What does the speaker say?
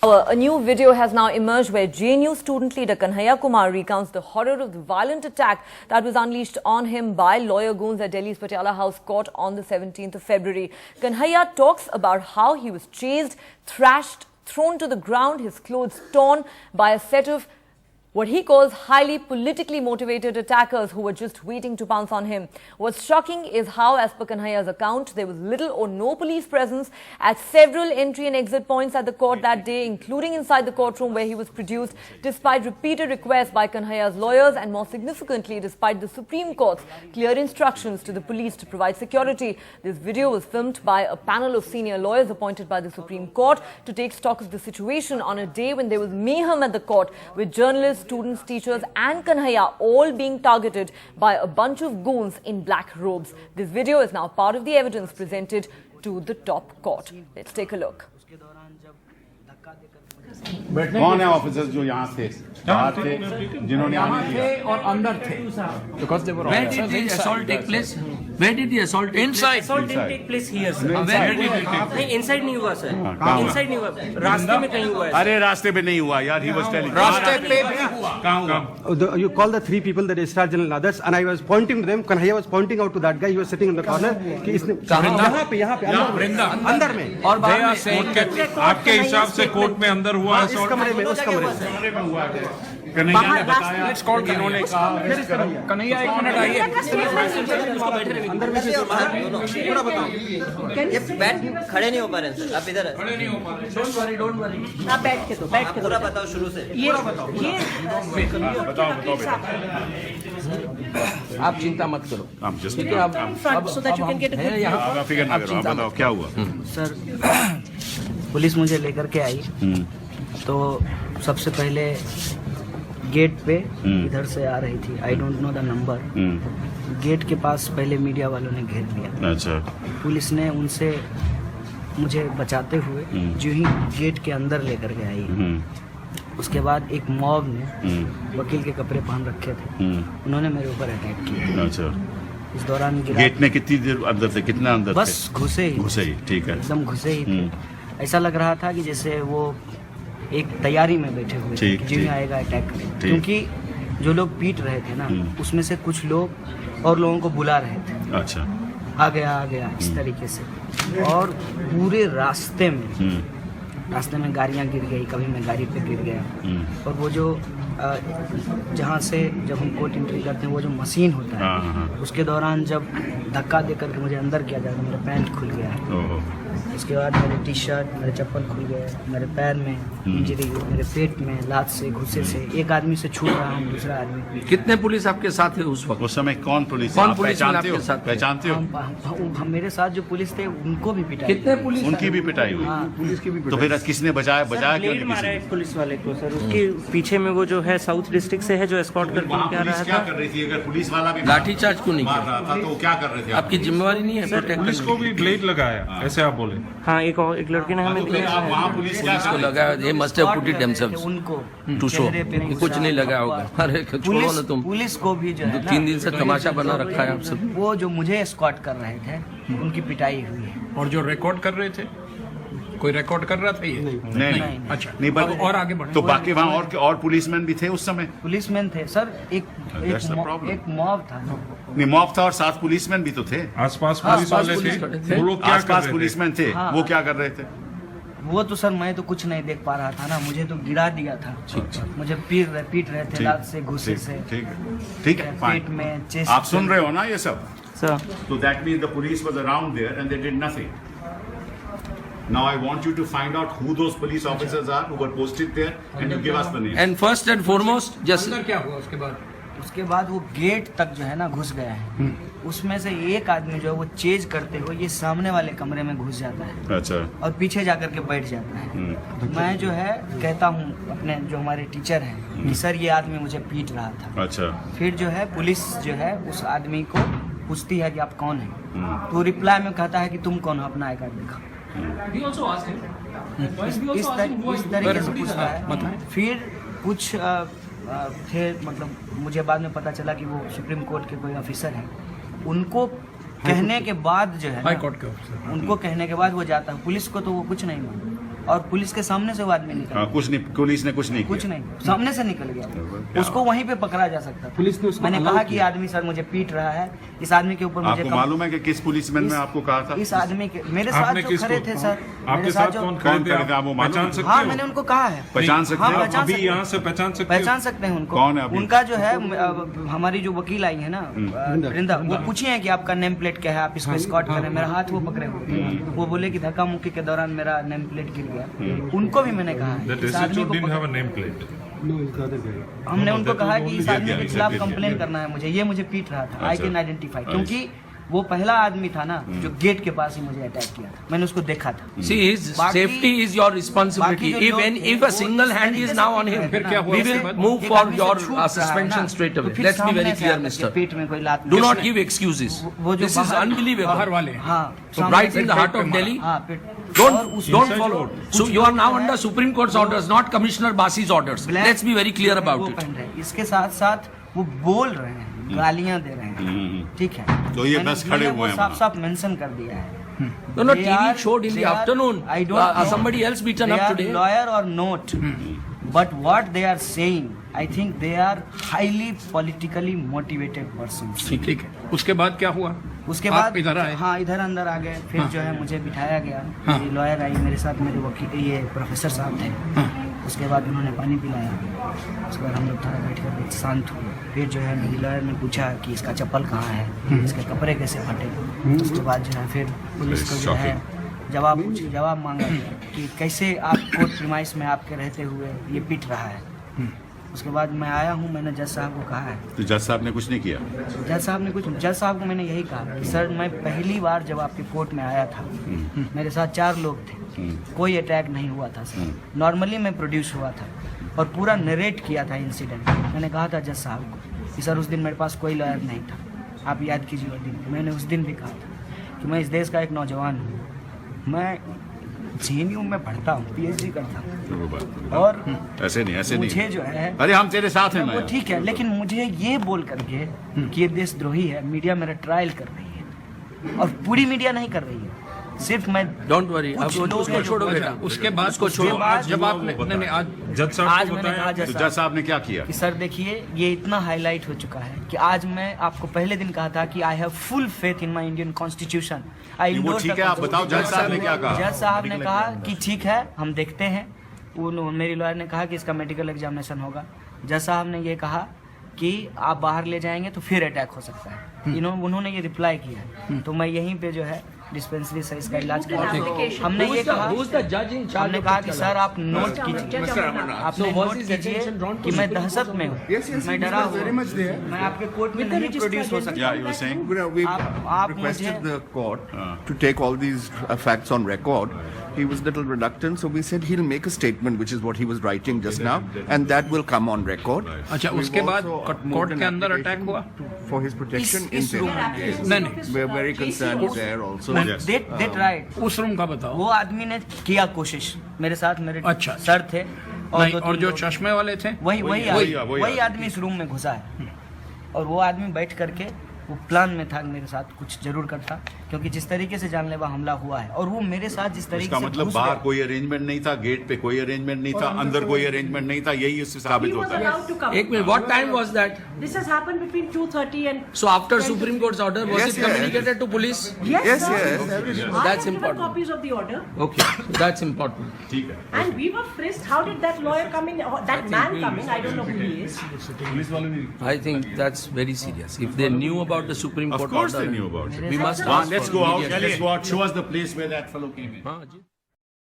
A new video has now emerged where JNU student leader Kanhaiya Kumar recounts the horror of the violent attack that was unleashed on him by lawyer goons at Delhi's Patiala House Court on the 17th of February. Kanhaiya talks about how he was chased, thrashed, thrown to the ground, his clothes torn by a set of what he calls highly politically motivated attackers who were just waiting to pounce on him. What's shocking is how, as per Kanhaiya's account, there was little or no police presence at several entry and exit points at the court that day, including inside the courtroom where he was produced, despite repeated requests by Kanhaiya's lawyers and, more significantly, despite the Supreme Court's clear instructions to the police to provide security. This video was filmed by a panel of senior lawyers appointed by the Supreme Court to take stock of the situation on a day when there was mayhem at the court, with journalists, students, teachers and Kanhaiya all being targeted by a bunch of goons in black robes. This video is now part of the evidence presented to the top court. Let's take a look. कौन है officers जो यहाँ थे, बाहर थे, जिन्होंने आने दिया और अंदर थे? Because they were all Where did the assault take place? Where did the assault take place? Assault didn't take place here, sir. Where did it take place? नहीं, inside नहीं हुआ सर. कहाँ हुआ? Inside नहीं हुआ. रास्ते में कहीं हुआ है. अरे रास्ते पे नहीं हुआ यार, he was telling. रास्ते पे भी हुआ. कहाँ हुआ? You call the three people, the registrar general and others, and I was pointing to them. Kanhaiya was pointing out to that guy. He was sitting in the corner. कि इसने यहाँ पे अंदर में और बाहर में आपके हिसाब से कोर्ट में अंदर हुआ इस कमरे में, उस कमरे में हुआ है। कन्हैया ने बताया, इन्होंने कहा, कन्हैया एक मिनट आइए. अंदर में थोड़ा बताओ. ये बैठ खड़े नहीं हो पा रहे हैं. आप इधर Don't worry. आप बैठ के दो. पूरा बताओ शुरू से. ये बताओ आप चिंता मत करो. ठीक है, अब so that you can get a good आप फिक्र ना करो, आप बताओ क्या हुआ? सर, पुलिस मुझे लेकर के आई तो सबसे पहले गेट पे इधर से आ रही थी. I don't know the number. Gate के पास पहले मीडिया वालों ने घेर लिया. अच्छा. पुलिस ने उनसे मुझे बचाते हुए जो ही गेट के अंदर लेकर के आई. उसके बाद एक मॉब ने वकील के कपड़े पहन रखे थे, उन्होंने मेरे ऊपर अटैक किया. अच्छा. इस दौरान गेट में कितनी देर अंदर थे, कितना अंदर थे? बस घुसे ही, ठीक है, एकदम घुसे ही थे. ऐसा लग रहा था कि जैसे वो एक तैयारी में बैठे हुए थे कि जिन्हें आएगा अटैक करें, क्योंकि जो लोग पीट रहे थे ना, उसमें से कुछ लोग और लोगों को बुला रहे थे. अच्छा. आ गया इस तरीके से. और पूरे रास्ते में गाड़ियाँ गिर गई, कभी मैं गाड़ी पे गिर गया. और वो जो जहाँ से जब हम कोर्ट एंट्री करते हैं वो जो मशीन होता है, उसके दौरान जब धक्का दे करके मुझे अंदर किया जाता, मेरा पैंट खुल गया. उसके बाद मेरे टी शर्ट, मेरे चप्पल खुल गए, मेरे पैर में इंजरी हुई, मेरे पेट में लात से, घुसे से. एक आदमी से छूट रहा हूँ, दूसरा आदमी. कितने पुलिस आपके साथ है उस वक्त? उस समय कौन पुलिस पहचानते हो? मेरे साथ जो पुलिस थे उनको भी पिटाई. कितने पुलिस? उनकी भी पिटाई हुई. पुलिस की भी. तो फिर किसने बचाया क्यों नहीं? मारा है पुलिस वाले को सर. उसके पीछे में वो जो है साउथ डिस्ट्रिक्ट से है जो एस्कॉर्ट करके आ रहा था. क्या कर रही थी? अगर पुलिस वाला भी लाठीचार्ज क्यों नहीं मार रहा था तो क्या कर रहे थे? आपकी जिम्मेवारी नहीं है? पुलिस को भी ब्लेड लगाया, ऐसे आप बोले? हाँ, एक लड़के ने हमें दिया. आप वहाँ पुलिस क्या को लगाया? ये must have put it themselves उनको टू शो. कुछ नहीं लगाया होगा. अरे छोड़ो ना तुम. पुलिस को भी जो है 3 दिन से तमाशा बना रखा है आप सब. वो जो मुझे स्क्वाट कर रहे थे उनकी पिटाई हुई है. और जो रिकॉर्ड कर रहे थे, कोई रिकॉर्ड कर रहा था ये? नहीं. अच्छा, नहीं, अब और आगे बढ़े तो बाकी वहाँ और पुलिसमैन भी थे उस समय? पुलिसमैन थे सर. एक मॉब था. नहीं, मॉब था और 7 पुलिसमैन भी तो थे. आसपास पुलिस वाले थे. वो लोग क्या कर आसपास रहे पुलिसमैन थे, वो क्या कर रहे थे? वो तो सर मैं तो कुछ नहीं देख पा रहा था ना, मुझे तो गिरा दिया था. मुझे पीट रहे थे लात से, घुसे से. ठीक है, पेट में, चेस्ट. आप सुन रहे हो ना ये सब? Sir, So that means the police was around there and they did nothing. Now I want you to find out who those police officers are who were posted there and you give us the names. And first and foremost, just क्या हुआ उसके बाद? वो gate तक जो है ना घुस गया है. उसमें से एक आदमी जो है वो चेज करते हुए ये सामने वाले कमरे में घुस जाता है. अच्छा. और पीछे जाकर के बैठ जाता है. मैं जो है कहता हूँ अपने जो हमारे टीचर हैं कि सर ये आदमी मुझे पीट रहा था. अच्छा. फिर जो है पुलिस जो है उस आदमी को पूछती है कि आप कौन हैं. तो रिप्लाई में कहता है कि तुम कौन हो, अपना आई कार्ड दिखाओ. इस तरीके से पूछता है. फिर कुछ थे, मतलब मुझे बाद में पता चला कि वो सुप्रीम कोर्ट के कोई ऑफिसर हैं. उनको कहने के बाद जो है हाई कोर्ट के ऑफिसर, उनको कहने के बाद वो जाता है. पुलिस को तो वो कुछ नहीं मालूम. और पुलिस के सामने से वो आदमी निकल हाँ, कुछ नहीं, पुलिस ने कुछ नहीं कुछ किया। नहीं, सामने से निकल गया। उसको वहीं पे पकड़ा जा सकता था। पुलिस ने उसको मैंने allow कहा कि किया। आदमी सर मुझे पीट रहा है, इस आदमी के ऊपर मुझे आपको मालूम है कि किस पुलिसमैन ने आपको कहा था? इस आदमी के मेरे साथ आपने जो किसको- खड़े थे सर, आपके मेरे साथ जो कौन कौन खड़े थे? खड़े थे, आप वो मालूम पहचान है? सकते हाँ हो? मैंने उनको कहा है। पहचान सकते हाँ, हैं? पहचान अभी सकते यहाँ से पहचान सकते हो? पहचान सकते हैं उनको। कौन है अभी? उनका जो है हमारी जो वकील आई है ना वृंदा, वो पूछी है कि आपका नेम प्लेट क्या है, आप इसको स्कॉट करें। मेरा हाथ वो पकड़े हुए, वो बोले कि धक्का मुक्की के दौरान मेरा नेम प्लेट गिर गया। उनको भी मैंने कहा है, That इस आदमी SHO को didn't have पकड़- a name plate. No, it's the other guy. हमने उनको कहा कि इस आदमी के खिलाफ exactly. कंप्लेन करना है मुझे, ये मुझे पीट रहा था, आई अच्छा। कैन आइडेंटिफाई, क्योंकि वो पहला आदमी था ना जो गेट के पास ही मुझे अटैक किया था, मैंने उसको देखा था। See, his बाकी- safety is your responsibility. बाकी जो लोग थे, If a वो single इस hand तरीके is से now पीट on him, रहे थे फिर क्या ना। हुआ we उसके will बाद? move एक for आदमी से your छूट रहा है suspension ना, straight तो away. फिर Let's be सामने very से clear, आकर के mister. पेट में कोई लात Do not मारी। give excuses. वो जो This is बाहर- unbelievable. बाहर वाले हैं। हाँ, So सामने right से in the heart pet of पे Delhi. हाँ, पेट- Don't और उस- don't Inside follow. road. So you are now under Supreme Court's orders, not Commissioner Basi's orders. Black- Let's be very clear वो about it. पहन रहे हैं। इसके साथ साथ वो बोल रहे हैं, गालियां दे रहे हैं, ठीक है। तो ये मैंने- बस खड़े मैंने वो हुए हैं साफ वहाँ। साफ मेंशन कर दिया है। No, no, They TV are- showed in they the are- afternoon. I don't know. Somebody else beaten They up are today. lawyer or not, but what they are saying, I think they are highly politically motivated persons. ठीक है। उसके बाद क्या हुआ? उसके आप बाद इधर आए? हाँ, इधर अंदर आ गए। फिर जो है मुझे बिठाया गया, मेरी लॉयर आई मेरे साथ, मेरे वकील ये प्रोफेसर साहब थे। उसके बाद उन्होंने पानी पिलाया, उसके बाद हम लोग थोड़ा बैठ कर शांत हुए। फिर जो है मेरी लॉयर ने पूछा कि इसका चप्पल कहाँ है, इसके कपड़े कैसे फटे। उसके बाद जो है फिर पुलिस को जो है जवाब मांगा कि कैसे आप कोर्ट प्रीमाइस में आपके रहते हुए ये पीट रहा है। उसके बाद मैं आया हूँ, मैंने जज साहब को कहा है। तो जज साहब ने कुछ नहीं किया? जज साहब को मैंने यही कहा कि सर मैं पहली बार जब आपके कोर्ट में आया था, मेरे साथ 4 लोग थे, कोई अटैक नहीं हुआ था सर, नॉर्मली मैं प्रोड्यूस हुआ था और पूरा नरेट किया था इंसिडेंट। मैंने कहा था जज साहब को कि सर उस दिन मेरे पास कोई लॉयर नहीं था, आप याद कीजिए उस दिन। मैंने उस दिन भी कहा था कि मैं इस देश का एक नौजवान हूँ, मैं JNU में पढ़ता हूँ, PhD करता हूँ, और ऐसे नहीं मुझे जो है अरे हम तेरे साथ हैं वो ना। ठीक है, लेकिन मुझे ये बोल करके कि ये देशद्रोही है, मीडिया मेरा ट्रायल कर रही है, और पूरी मीडिया नहीं कर रही है, सिर्फ मैं। Don't worry. अब कुछ लोग उसको हैं जो- छोड़ो बेटा। उसके बाद उसको छोड़ो। आज जब आपने नहीं आज जज साहब आज को मैंने कहा बताया तो जज जज साहब ने क्या किया? कि सर देखिए ये इतना हाईलाइट हो चुका है कि आज मैं आपको पहले दिन कहा था कि I have full faith in my Indian constitution. वो ठीक है, आप बताओ जज साहब ने क्या कहा? जज साहब ने कहा कि ठीक है हम देखते हैं। मेरी लॉयर ने कहा कि इसका मेडिकल एग्जामिनेशन होगा। जज साहब ने ये कहा कि आप बाहर ले जाएंगे तो फिर अटैक हो सकता है। उन्होंने ये रिप्लाई किया, तो मैं यहीं पे जो है डिस्पेंसरी से इसका इलाज करा। हमने ये कहा, Who's the judge in charge? हमने of कहा the कि trial? सर आप नोट कीजिए, आपने So was नोट his कीजिए attention drawn to कि मैं Supreme दहशत Court? में हूँ, मैं डरा हुआ हूँ, मैं आपके कोर्ट में नहीं प्रोड्यूस हो सकता। Yeah, you were saying? We आप requested मुझे- the court to take all these facts on record. He was a little reluctant, so we said he'll make a statement, which is what he was writing just now, and that will come on record. अच्छा, We've उसके बाद also moved court an के अंदर application attack हुआ? for his protection in इस room there. में नहीं We're very concerned there also. Yes. they tried। उस रूम का बताओ। वो आदमी ने किया कोशिश, मेरे साथ मेरे अच्छा। सर थे नहीं, दो और तीन जो लोग। चश्मे वाले थे वही आदमी इस रूम में घुसा है, और वो आदमी बैठ करके वो प्लान में था मेरे साथ कुछ जरूर करता, क्योंकि जिस तरीके से जानलेवा हमला हुआ है और वो मेरे साथ जिस तरीके इसका से मतलब घुस बाहर गया। कोई अरेंजमेंट नहीं था, गेट पे कोई अरेंजमेंट नहीं था, अंदर कोई अरेंजमेंट नहीं था, यही इससे साबित होता है। एक minute, what time was that? This has happened between 2:30 and. So after Supreme Court's order, was Yes, it yes. communicated to police? Yes, sir. yes. I That's have given important. copies of the order, Okay, so that's important. ठीक है। and we were frisked. How did that lawyer come in? Or that man come in? I don't know who he is. I think that's very serious. If they knew about the Supreme Of Court course order, they knew about it. we must Well, ask let's for go out. immediate Let's go out. Show us the place where that fellow came in. हाँ जी।